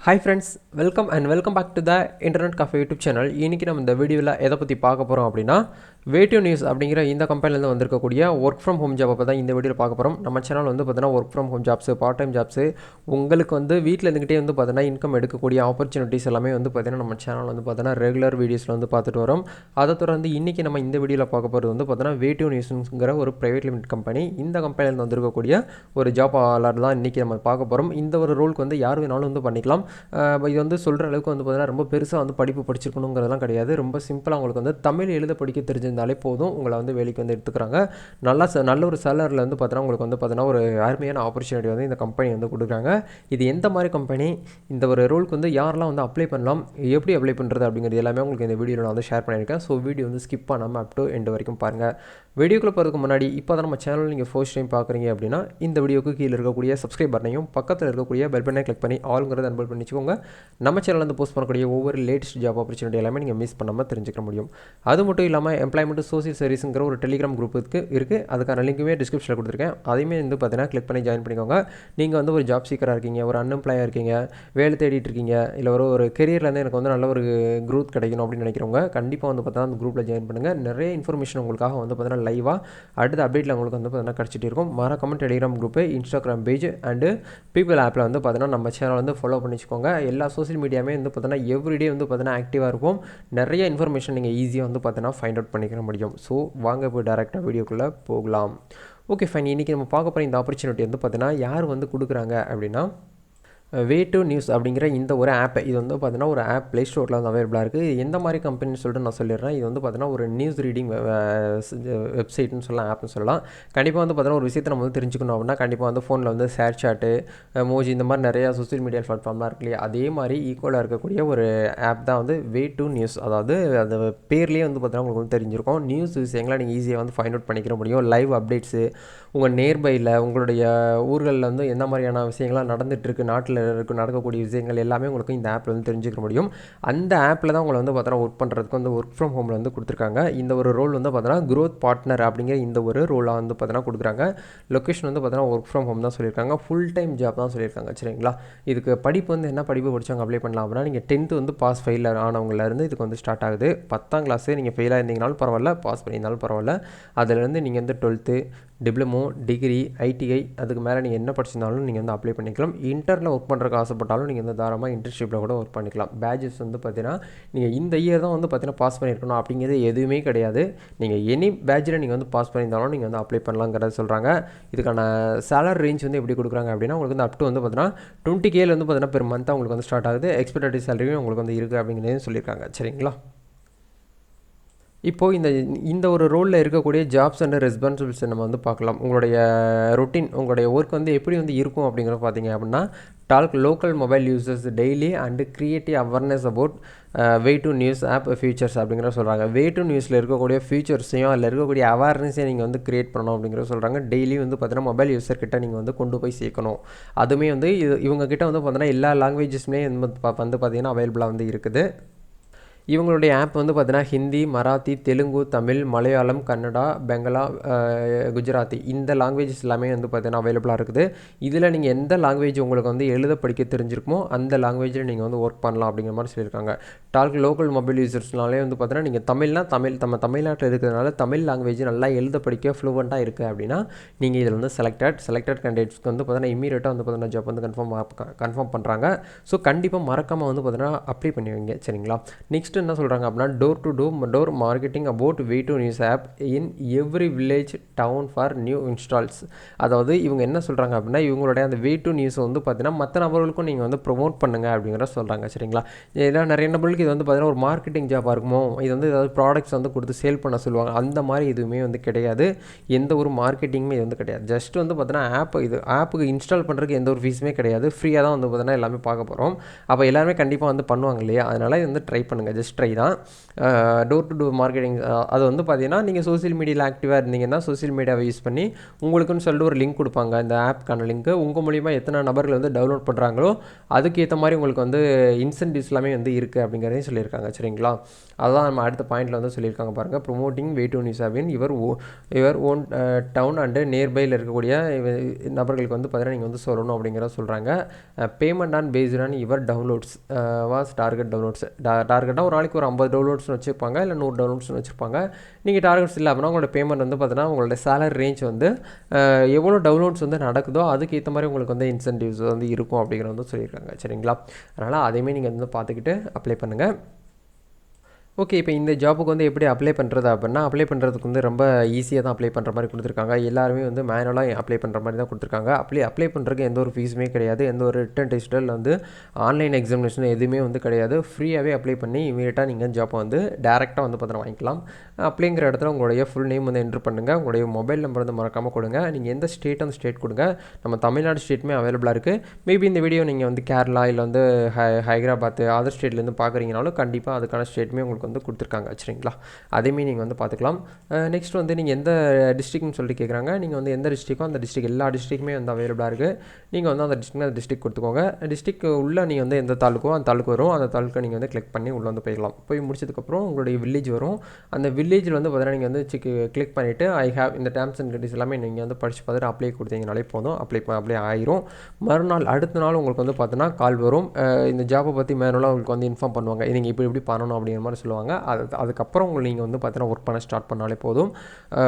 Hi friends, welcome back to the Internet Cafe YouTube channel. இன்னைக்கு நம்ம இந்த வீடியோவில் எதை பற்றி பார்க்க போகிறோம் அப்படின்னா வேட்டிவ் நியூஸ் அப்படிங்கிற இந்த கம்பெனிலேருந்து வந்திருக்கக்கூடிய ஒர்க் ஃப்ரம் ஹோம் ஜாப் தான் இந்த வீடியோவில் பார்க்க போகிறோம். நம்ம சேனல் வந்து பார்த்தீங்கன்னா work from home jobs, part time jobs, உங்களுக்கு வந்து வீட்டில் இருந்துக்கிட்டே வந்து பார்த்தீங்கன்னா இன்கம் எடுக்கக்கூடிய ஆப்பர்ச்சுனிட்டிஸ் எல்லாமே வந்து பார்த்தீங்கன்னா நம்ம சேனல் வந்து பார்த்தீங்கன்னா ரெகுலர் வீடியோஸில் வந்து பார்த்துட்டு வரோம். அதை தொடர்ந்து இன்றைக்கி நம்ம இந்த வீடியோவில் பார்க்க போகிறது வந்து பார்த்தீங்கன்னா வேட்டிவ் நியூஸுங்கிற ஒரு ப்ரைவேட் லிமிடெட் கம்பெனி. இந்த கம்பெனிலேருந்து வந்திருக்கக்கூடிய ஒரு ஜாப் ஆளர் தான் இன்றைக்கி நம்ம பார்க்க போகிறோம். இந்த ஒரு ரோலுக்கு வந்து யார் வேணாலும் வந்து பண்ணிக்கலாம். இது வந்து சொல்கிற அளவுக்கு வந்து பார்த்தீங்கன்னா ரொம்ப பெருசாக வந்து படிப்பு படிச்சிருக்கணுங்கிறதெல்லாம் கிடையாது. ரொம்ப சிம்பிளாக உங்களுக்கு வந்து தமிழ் எழுத படிக்க தெரிஞ்சிருந்தாலே போதும், உங்களை வந்து வேலைக்கு வந்து எடுத்துக்கிறாங்க. நல்ல ஒரு சேலரில் வந்து பார்த்தீங்கன்னா உங்களுக்கு வந்து பார்த்தீங்கன்னா ஒரு அருமையான ஆப்பர்ச்சுனிட்டி வந்து இந்த கம்பெனி வந்து கொடுக்குறாங்க. இது எந்த மாதிரி கம்பெனி, இந்த ஒரு ரோலுக்கு வந்து யாரெல்லாம் வந்து அப்ளை பண்ணலாம், எப்படி அப்ளை பண்ணுறது அப்படிங்கிறது எல்லாமே உங்களுக்கு இந்த வீடியோவில் நான் வந்து ஷேர் பண்ணியிருக்கேன். ஸோ வீடியோ வந்து ஸ்கிப் பண்ணாமல் அப் டு எண்ட் வரைக்கும் பாருங்கள். வீடியோக்குள்ளே போகிறதுக்கு முன்னாடி இப்போ தான் நம்ம சேனல் நீங்கள் ஃபர்ஸ்ட் டைம் பார்க்குறீங்க அப்படின்னா இந்த வீடியோக்கு கீழே இருக்கக்கூடிய சப்ஸ்கிரைப் பட்டனையும் பக்கத்தில் இருக்கக்கூடிய பெல் பட்டனை கிளிக் பண்ணி ஆளுங்கிறத அன்பல் பண்ணி வச்சுக்கோங்க. நம்ம சேனலில் வந்து போஸ்ட் பண்ணக்கூடிய ஒவ்வொரு லேட்டஸ்ட் ஜாப் ஆப்பர்ச்சுனிட்டி எல்லாமே நீங்கள் மிஸ் பண்ணாமல் தெரிஞ்சுக்க முடியும். அது மட்டும் இல்லாமல் எம்ப்ளாய்மெண்ட் சோசியல் சர்வீஸுங்கிற ஒரு டெலிகிராம் குரூப் இருக்குது. அதுக்கான லிங்க்குமே டிஸ்கிரிப்ஷனில் கொடுத்துருக்கேன். அதையுமே வந்து பார்த்தீங்கன்னா கிளிக் பண்ணி ஜாயின் பண்ணிக்கோங்க. நீங்கள் வந்து ஒரு ஜாப் சீக்கராக இருக்கீங்க, ஒரு அன்எம்ப்ளாயாக இருக்கீங்க, வேலை தேடிட்டு இருக்கீங்க, இல்லை ஒரு கெரியர்லேருந்து எனக்கு வந்து நல்ல ஒரு க்ரோத் கிடைக்கணும் அப்படின்னு நினைக்கிறவங்க கண்டிப்பாக வந்து பார்த்தீங்கன்னா அந்த குரூப்பில் ஜாயின் பண்ணுங்கள். நிறைய இன்ஃபர்மேஷன் உங்களுக்காக வந்து பார்த்தீங்கன்னா லைவாக அடுத்த அப்டேட்டில் உங்களுக்கு வந்து பார்த்தீங்கன்னா கிடச்சிட்டு இருக்கும். மறக்காம Telegram group, Instagram page and people ஆப்பில் வந்து பார்த்தீங்கன்னா நம்ம சேனல் வந்து ஃபாலோ பண்ணிச்சுக்கோங்க. எல்லா சோசியல் மீடியாமே வந்து பார்த்தீங்கன்னா எவ்ரிடே வந்து பார்த்தீங்கன்னா ஆக்டிவாக இருக்கும். நிறைய இன்ஃபர்மேஷன் நீங்கள் ஈஸியாக வந்து பார்த்தீங்கன்னா ஃபைண்ட் அவுட் பண்ணிக்க முடியும். ஸோ வாங்க போய் டேரெக்டாக வீடியோக்குள்ளே போகலாம். Okay fine. இன்றைக்கி நம்ம பார்க்க போகிற இந்த ஆப்பர்ச்சுனிட்டி வந்து பார்த்தீங்கன்னா யார் வந்து கொடுக்குறாங்க அப்படின்னா வேட்டிவ் நியூஸ் அப்படிங்கிற இந்த ஒரு ஆப். இது வந்து பார்த்தீங்கன்னா ஒரு ஆப் ப்ளே ஸ்டோரில் வந்து அவைலபிளாக இருக்குது. எந்த மாதிரி கம்பெனின்னு சொல்லிட்டு நான் சொல்லிடுறேன். இது வந்து பார்த்தீங்கன்னா ஒரு நியூஸ் ரீடிங் வெப்சைட்னு சொல்லலாம், ஆப்னு சொல்லலாம். கண்டிப்பாக வந்து பார்த்தீங்கன்னா ஒரு விஷயத்தை நம்ம வந்து தெரிஞ்சுக்கணும் அப்படின்னா கண்டிப்பாக வந்து ஃபோனில் வந்து ஷேர் சாட்டு, மோஜி, இந்த மாதிரி நிறையா சோசியல் மீடியா பிளாட்ஃபார்ம்லாம் இருக்கு இல்லையா, அதே மாதிரி ஈக்குவலாக இருக்கக்கூடிய ஒரு ஆப் தான் வந்து வேட்டிவ் நியூஸ். அதாவது அந்த பேர்லேயே வந்து பார்த்தீங்கன்னா உங்களுக்கு வந்து தெரிஞ்சிருக்கும். நியூஸ் விஷயங்களை நீங்கள் ஈஸியாக வந்து ஃபைண்ட் அவுட் பண்ணிக்கிற முடியும். லைவ் அப்டேட்ஸு, உங்கள் நியர்பையில் உங்களுடைய ஊர்களில் வந்து எந்த மாதிரியான விஷயங்கள்லாம் நடந்துகிட்ருக்கு, நாட்டில் நடக்கக்கூடிய விஷயங்கள் எல்லாமே உங்களுக்கு இந்த ஆப்பில் வந்து தெரிஞ்சுக்க முடியும். அந்த ஆப்பில் தான் உங்களை வந்து பார்த்தீங்கன்னா ஒர்க் பண்ணுறதுக்கு வந்து ஒர்க் ஃப்ரம் ஹோமில் வந்து கொடுத்துருக்காங்க. இந்த ஒரு ரோல் வந்து பார்த்தீங்கன்னா க்ரோத் பார்ட்னர் அப்படிங்கிற இந்த ஒரு ரோலாக வந்து பார்த்தீங்கன்னா கொடுக்குறாங்க. லொக்கேஷன் வந்து பார்த்தீங்கன்னா ஒர்க் ஃப்ரம் ஹோம் தான் சொல்லியிருக்காங்க. ஃபுல் டைம் ஜாப் தான் சொல்லியிருக்காங்க. சரிங்களா. இதுக்கு படிப்பு வந்து என்ன படிப்பு படித்தவங்க அப்ளை பண்ணலாம் அப்படின்னா நீங்கள் 10th வந்து பாஸ் ஃபெயில் ஆனவங்கலேருந்து இதுக்கு வந்து ஸ்டார்ட் ஆகுது. 10ஆம் கிளாஸு நீங்கள் ஃபெயிலாக இருந்தீங்கனாலும் பரவாயில்ல, பாஸ் பண்ணியிருந்தாலும் பரவாயில்ல. அதிலேருந்து நீங்கள் வந்து 12th, டிப்ளமோ, டிகிரி, ஐடிஐ, அதுக்கு மேலே நீங்கள் என்ன படிச்சிருந்தாலும் நீங்கள் வந்து அப்ளை பண்ணிக்கலாம். இன்டர்னில் ஒர்க் பண்ணுறதுக்கு ஆசைப்பட்டாலும் நீங்கள் வந்து தாராளமாக இன்டர்ன்ஷிப்பில் கூட ஒர்க் பண்ணிக்கலாம். பேஜஸ் வந்து பார்த்தீங்கன்னா நீங்கள் இந்த இயர் தான் வந்து பார்த்தீங்கன்னா பாஸ் பண்ணியிருக்கணும் அப்படிங்கிறது எதுவுமே கிடையாது. நீங்கள் எனி பேட்சில் நீங்கள் வந்து பாஸ் பண்ணியிருந்தாலும் நீங்கள் வந்து அப்ளை பண்ணலாங்கிறத சொல்கிறாங்க. இதுக்கான சேலரி ரேஞ்ச் வந்து எப்படி கொடுக்குறாங்க அப்படின்னா உங்களுக்கு வந்து அப் டு வந்து பார்த்தீங்கன்னா 20K வந்து பார்த்தீங்கன்னா பெர் மந்த்தாக உங்களுக்கு வந்து ஸ்டார்ட் ஆகுது. எக்ஸ்பெக்டட் சேலரியும் உங்களுக்கு வந்து இருக்குது அப்படிங்கிறதையும் சொல்லியிருக்காங்க. சரிங்களா. இப்போது இந்த ஒரு ரோலில் இருக்கக்கூடிய ஜாப்ஸ் அண்ட் ரெஸ்பான்சிபிலிட்டிஸை நம்ம வந்து பார்க்கலாம். உங்களுடைய ரொட்டீன், உங்களுடைய ஒர்க் வந்து எப்படி வந்து இருக்கும் அப்படிங்கிறத பார்த்தீங்க அப்படின்னா talk local mobile users daily and creative awareness about வேட்டிவ் நியூஸ் ஆப் ஃபீச்சர்ஸ் அப்படிங்கிற சொல்கிறாங்க. வேட்டிவ் நியூஸில் இருக்கக்கூடிய ஃபீச்சர்ஸையும் அதில் இருக்கக்கூடிய அவேர்னஸையும் நீங்கள் வந்து கிரியேட் பண்ணணும் அப்படிங்கிற சொல்கிறாங்க. டெய்லி வந்து பார்த்தீங்கன்னா மொபைல் யூசர்கிட்ட நீங்கள் வந்து கொண்டு போய் சேர்க்கணும். அதுவுமே வந்து இவங்ககிட்ட வந்து பார்த்தீங்கன்னா எல்லா லாங்குவேஜஸுமே வந்து பார்த்தீங்கன்னா அவைலபிளாக வந்து இருக்குது. இவங்களுடைய ஆப் வந்து பார்த்தீங்கன்னா ஹிந்தி, மராத்தி, தெலுங்கு, தமிழ், மலையாளம், கன்னடா, பெங்களா, குஜராத்தி, இந்த லாங்குவேஜஸ் எல்லாமே வந்து பார்த்தீங்கன்னா அவைலபிளாக இருக்குது. இதில் நீங்கள் எந்த லாங்குவேஜ் உங்களுக்கு வந்து எழுத படிக்க தெரிஞ்சிருக்குமோ அந்த லாங்குவேஜில் நீங்கள் வந்து ஒர்க் பண்ணலாம் அப்படிங்கிற மாதிரி சொல்லியிருக்காங்க. டால்க் லோக்கல் மொபைல் யூசர்ஸ்னாலே வந்து பார்த்தீங்கன்னா நீங்கள் நம்ம தமிழ்நாட்டில் இருக்கிறதுனால தமிழ் லாங்குவேஜ் நல்லா எழுத படிக்க ஃப்ளூவெண்ட்டாக இருக்குது அப்படின்னா நீங்கள் இதில் வந்து செலக்டட் கேண்டிடேட்ஸ்க்கு வந்து பார்த்தீங்கன்னா இமீடியட்டாக வந்து பார்த்தீங்கன்னா ஜாப் வந்து கன்ஃபார்ம் பண்ணுறாங்க. ஸோ கண்டிப்பாக மறக்காமல் வந்து பார்த்தீங்கன்னா அப்ளை பண்ணுவீங்க. சரிங்களா. நெக்ஸ்ட் என்ன சொல்கிறாங்க அப்படின்னா டோர் மார்க்கெட்டிங் அபவுட் வேட்டிவ் news app in every village town for new installs. அதாவது இவங்க என்ன சொல்கிறாங்க அப்படின்னா இவங்களுடைய அந்த வேட்டிவ் நியூஸ் வந்து பார்த்தீங்கன்னா மற்ற நபர்களுக்கும் நீங்கள் வந்து ப்ரொமோட் பண்ணுங்கள் அப்படிங்கிற சொல்கிறாங்க. சரிங்களா. ஏன்னா நிறைய நபர்களுக்கு இது வந்து பார்த்தீங்கன்னா ஒரு மார்க்கெட்டிங் ஜாபாக இருக்குமோ, இது வந்து ஏதாவது ப்ராடக்ட்ஸ் வந்து கொடுத்து சேல் பண்ண சொல்லுவாங்க. அந்த மாதிரி எதுவுமே வந்து கிடையாது. எந்த ஒரு மார்க்கெட்டிங்குமே இது வந்து கிடையாது. ஜஸ்ட் வந்து பார்த்தீங்கன்னா ஆப்புக்கு இன்ஸ்டால் பண்ணுறதுக்கு எந்த ஒரு ஃபீஸுமே கிடையாது. ஃப்ரீயாக தான் வந்து பார்த்தீங்கன்னா எல்லாமே பார்க்க போகிறோம். அப்போ எல்லாருமே கண்டிப்பாக வந்து பண்ணுவாங்க இல்லையா. அதனால் இது வந்து ட்ரை பண்ணுங்கள். ஜஸ்ட் ட்ரை தான். டோர் டு டோர் மார்க்கெட்டிங் அது வந்து பார்த்தீங்கன்னா நீங்கள் சோஷியல் மீடியாவில் ஆக்டிவாக இருந்தீங்கன்னா சோஷியல் மீடியாவை யூஸ் பண்ணி உங்களுக்குன்னு சொல்லிட்டு ஒரு லிங்க் கொடுப்பாங்க. இந்த ஆப்க்கான லிங்க்கு உங்கள் மூலிமா எத்தனை நபர்கள் வந்து டவுன்லோட் பண்ணுறாங்களோ அதுக்கு ஏற்ற மாதிரி உங்களுக்கு வந்து இன்சென்டிவ்ஸ் எல்லாமே வந்து இருக்குது அப்படிங்கிறதையும் சொல்லியிருக்காங்க. சரிங்களா, அதுதான் நம்ம அடுத்த பாயிண்டில் வந்து சொல்லியிருக்காங்க பாருங்கள். Promoting way to news app in your own town and நியர்பையில் இருக்கக்கூடிய நபர்களுக்கு வந்து பார்த்தீங்கன்னா நீங்கள் வந்து சொல்லணும் அப்படிங்கிறத சொல்கிறாங்க. Payment on based on your downloads was target downloads. டார்கெட்டாக ஒரு நாளைக்கு ஒரு 50 டவுன்லோட்ஸ்னு வச்சுருப்பாங்க, இல்லை 100 டவுன்லோட்ஸ்னு வச்சுருப்பாங்க. நீங்கள் டார்கெட்ஸ் இல்லை அப்படின்னா உங்களோட பேமெண்ட் வந்து பார்த்தீங்கன்னா உங்களோட சேலரி ரேஞ்ச் வந்து எவ்வளோ டவுன்லோட்ஸ் வந்து நடக்குதோ அதுக்கு ஏற்ற மாதிரி உங்களுக்கு வந்து இன்சென்டிவ்ஸ் வந்து இருக்கும் அப்படிங்கிறத வந்து சொல்லியிருக்காங்க. சரிங்களா, அதனால் அதையுமே நீங்கள் வந்து பார்த்துக்கிட்டு அப்ளை பண்ணுங்கள். ஓகே, இப்போ இந்த ஜாப்புக்கு வந்து எப்படி அப்ளை பண்ணுறது அப்படின்னா, அப்ளை பண்ணுறதுக்கு வந்து ரொம்ப ஈஸியாக தான் அப்ளை பண்ணுற மாதிரி கொடுத்துருக்காங்க. எல்லாருமே வந்து மேனுவலாக அப்ளை பண்ணுற மாதிரி தான் கொடுத்துருக்காங்க. அப்ளை பண்ணுறதுக்கு எந்த ஒரு ஃபீஸுமே கிடையாது. எந்த ஒரு ரிட்டன் டெஸ்ட்டில் வந்து ஆன்லைன் எக்ஸாமினேஷன் எதுவுமே வந்து கிடையாது. ஃப்ரீயாகவே அப்ளை பண்ணி இமீடியட்டாக நீங்கள் ஜாப்பை வந்து டேரெக்டாக வந்து பார்த்தீங்கன்னா வாங்கிக்கலாம். அப்ளைங்கிற இடத்துல உங்களுடைய ஃபுல் நேம் வந்து என்ட்ரு பண்ணுங்கள். உங்களுடைய மொபைல் நம்பர் வந்து மறக்காமல் கொடுங்க. நீங்கள் எந்த ஸ்டேட் அந்த ஸ்டேட் கொடுங்க. நம்ம தமிழ்நாடு ஸ்டேட்டுமே அவைலபிளாக இருக்குது. மேபி இந்த வீடியோ நீங்கள் வந்து கேரளா இல்லை வந்து ஹைதராபாத் அதர் ஸ்டேட்லேருந்து பார்க்குறீங்கனாலும் கண்டிப்பாக அதுக்கான ஸ்டேட்டுமே உங்களுக்கு வந்து கொடுத்துருக்காங்க. சரிங்களா, அதையுமே நீங்கள் வந்து பார்த்துக்கலாம். நெக்ஸ்ட் வந்து நீங்கள் எந்த டிஸ்ட்ரிக்ட்னு சொல்லிட்டு கேட்குறாங்க. நீங்கள் வந்து எந்த டிஸ்ட்ரிக்கோ அந்த டிஸ்ட்ரிக் எல்லா டிஸ்ட்ரிக்குமே வந்து அவைலபிளாக இருக்குது. நீங்கள் வந்து அந்த டிஸ்ட்ரிக் கொடுத்துக்கோங்க. டிஸ்ட்ரிக் உள்ளே நீங்கள் வந்து எந்த தாலுக்கோ அந்த தாலுக்கு வரும். அந்த தாலுக்கை நீங்கள் வந்து கிளிக் பண்ணி உள்ளே வந்து போயிடலாம். போய் முடிச்சதுக்கப்புறம் உங்களுடைய வில்லேஜ் வரும். அந்த வில்லேஜில் வந்து பார்த்தீங்கன்னா நீங்கள் வந்து கிளிக் பண்ணிவிட்டு ஐ ஹேவ் இந்த டேர்ம்ஸ் அண்ட் கண்டிஷன்ஸ் எல்லாமே நீங்கள் வந்து படித்து பார்த்துட்டு அப்ளை கொடுத்தீங்கனாலே போதும். அப்ளை ஆயிரும். மறுநாள் அடுத்த நாள் உங்களுக்கு வந்து பார்த்தீங்கன்னா கால் வரும். இந்த ஜாப்பை பற்றி மேனுவலாக உங்களுக்கு வந்து இன்ஃபார்ம் பண்ணுவாங்க. நீங்கள் இப்படி பண்ணணும் அப்படிங்கிற மாதிரி சொல்லுவாங்க. அதுக்கப்புறம் நீங்கள் வந்து பார்த்தீங்கன்னா ஒர்க் பண்ண ஸ்டார்ட் பண்ணாலே போதும்.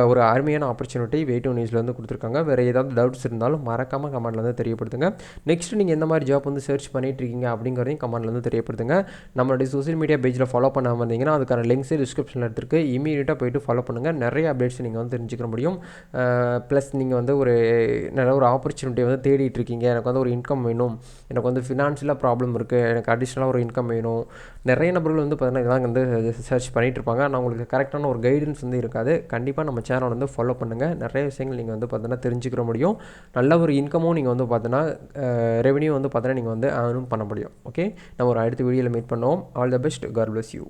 ஒரு அருமையான ஆப்பர்ச்சுனிட்டி வே டு நியூஸில் வந்து கொடுத்துருக்காங்க. வேறு ஏதாவது டவுட்ஸ் இருந்தாலும் மறக்காமல் கமெண்ட்டில் வந்து தெரியப்படுத்துங்க. நெக்ஸ்ட் நீங்கள் எந்த மாதிரி ஜாப் வந்து சர்ச் பண்ணிட்டு இருக்கீங்க அப்படிங்கிறதையும் கமெண்ட்டில் வந்து தெரியப்படுத்துங்க. நம்மளுடைய சோஷியல் மீடியா பேஜில் ஃபாலோ பண்ணாமல் இருந்தீங்கன்னா அதுக்கான லிங்க்ஸே டிஸ்கிரிப்ஷனில் எடுத்துருக்கு. இமீடியட்டாக போய்ட்டு ஃபாலோ பண்ணுங்கள். நிறைய அப்டேட்ஸ் நீங்கள் வந்து தெரிஞ்சுக்க முடியும். ப்ளஸ் நீங்கள் வந்து நல்ல ஒரு ஆப்பர்ச்சுனிட்டியை வந்து தேடிட்டு இருக்கீங்க. எனக்கு வந்து ஒரு இன்கம் வேணும், எனக்கு வந்து ஃபினான்ஷியலாக ப்ராப்ளம் இருக்குது, எனக்கு அடிஷ்னலாக ஒரு இன்கம் வேணும். நிறைய நபர்கள் வந்து பார்த்தீங்கன்னா இதெல்லாம் வந்து சர்ச் பண்ணிகிட்டு இருப்பாங்க. ஆனால் உங்களுக்கு கரெக்டான ஒரு கைடன்ஸ் வந்து இருக்காது. கண்டிப்பாக நம்ம சேனல் வந்து ஃபாலோ பண்ணுங்கள். நிறைய விஷயங்கள் நீங்கள் வந்து பார்த்தீங்கன்னா தெரிஞ்சுக்கிற முடியும். நல்ல ஒரு இன்கமும் நீங்கள் வந்து பார்த்தீங்கன்னா ரெவன்யூ வந்து பார்த்தீங்கன்னா நீங்கள் வந்து ஏர்னும் பண்ண முடியும். ஓகே, நம்ம ஒரு அடுத்த வீடியோவில் மீட் பண்ணுவோம். All the best. God bless you.